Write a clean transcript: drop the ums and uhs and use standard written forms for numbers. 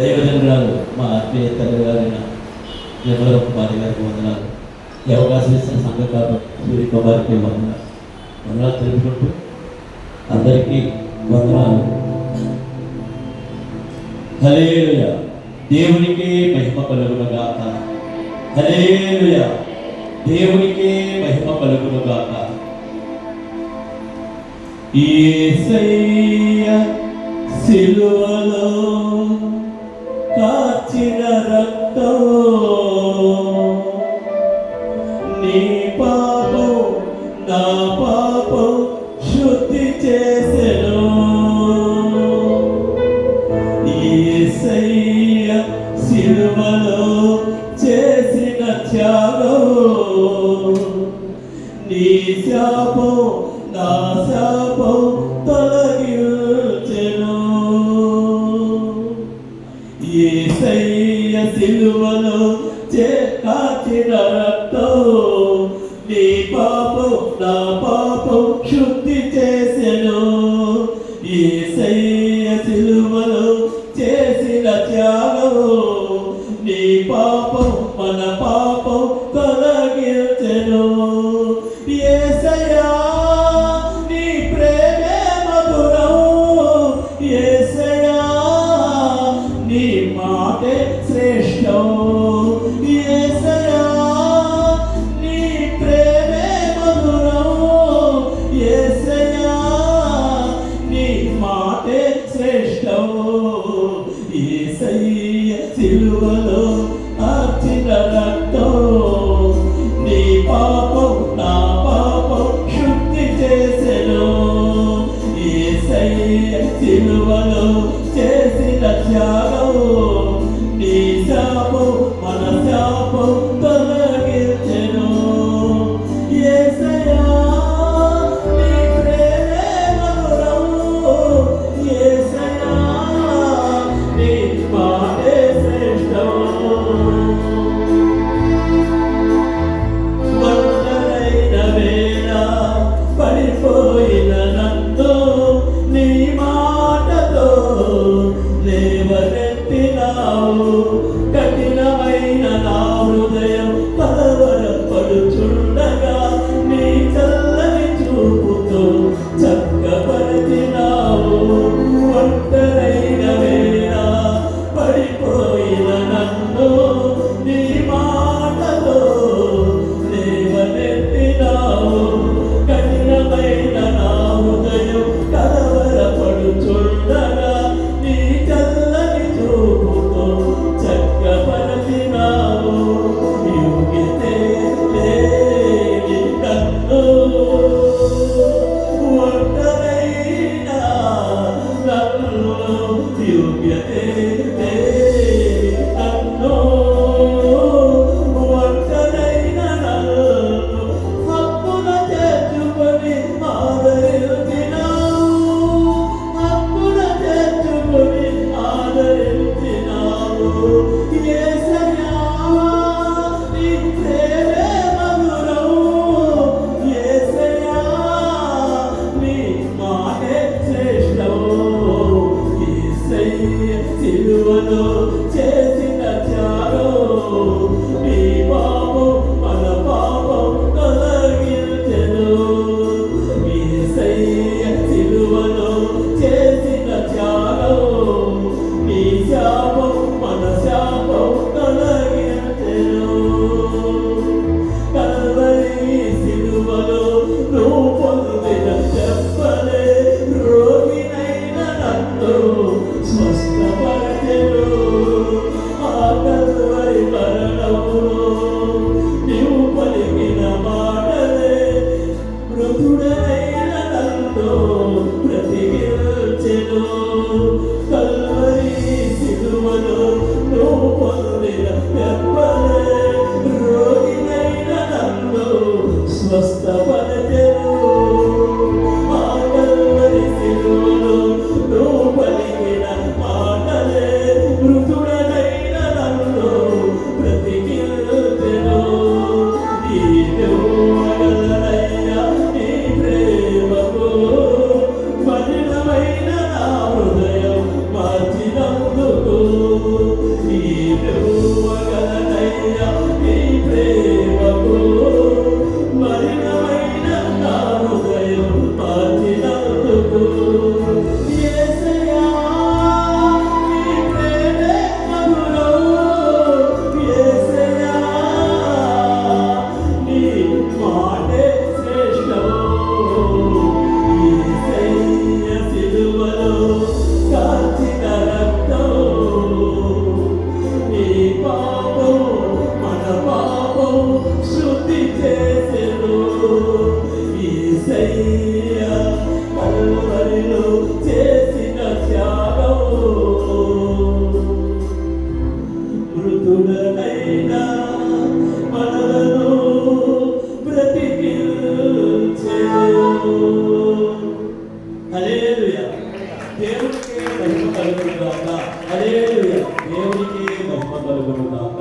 దైవజనురాలు మా ఆత్మీయ తల్లి గారైన నిర్మలరూప పాటి గారికి వందనాలు. ఈ అవకాశం ఇచ్చిన సంఘ కాబట్టి సూర్య కుమార్కి వందనాలు తెలుపుకుంటూ అందరికీ వందనాలు. హల్లెలూయా, దేవునికే మహిమ కలుగునుగాక. హల్లెలూయా, దేవునికే మహిమ కలుగునుగాక. యేసయ్య సిలువలో కాచిన రక్తం నీ పాపం నా పాపం శుద్ధి చేసెను. యేసయ్య సిలువలో చేసిన త్యాగం నీ శాపం నా శాపం తొలగించెను. యేసయ్య సిలువలో కాచిన రక్తం నీ పాపం నా పాపం శుద్ధి చేసెను. యేసయ్య సిలువలో చేసిన త్యాగం నీ పాపం మన పాపం తొలగించెను. యేసయ్యా నీ ప్రేమే మధురం, యేసయ్యా నీ మాటే శ్రేష్టం. యేసయ్యా నీ ప్రేమే మధురం, యేసయ్యా నీ మాటే శ్రేష్టం. యేసయ్య సిలువలో కార్చిన రక్తం నీ పాపం నా పాపం శుద్ధి చేసెను. యేసయ్య సిలువలో చేసిన త్యాగం నీ శాపం మన శాపం తొలగించెను. యేసయ్యా నీ ప్రేమే మధురం, యేసయ్యా నీ మాటే శ్రేష్టం. ఒంటరైన వేళ పడిపోయిన నన్ను నీ మాటతో లేవనెత్తినావు. కఠినమైన నా హృదయం కలవరపడుచుండగా నీ చల్లని చూపుతో చక్కపరిచినావు. ఒంటరైన వేళ పడిపోయిన నన్ను నీ మాటతో లేవనెత్తినావు. కఠినమైన నా హృదయం కలవరపడుచుండగా నీ చల్లని చూపుతో చక్కపరిచినావు. యోగ్యతే లేని నన్ను ఒంటరైన నన్ను యోగ్యతే లేని నన్ను ఒంటరైన నన్ను హక్కున చేర్చుకొని ఆదరించినావు. హక్కున చేర్చుకొని ఆదరించినావు. యేసయ్యా నీ ప్రేమే మధురం, యేసయ్యా నీ మాటే శ్రేష్టం. యేసయ్య సిలువలో చేసిన త్యాగం నీ పాపం మన పాపం తొలగించెను. యేసయ్య సిలువలో చేసిన త్యాగం నీ శాపం మన శాపం తొలగించెను. కల్వరి సిలువలో నువ్వు పొందిన చెప్పలే రోగినైన నన్ను స్వస్థపరచెను. దేవునికి మహిమ కలుగును గాక.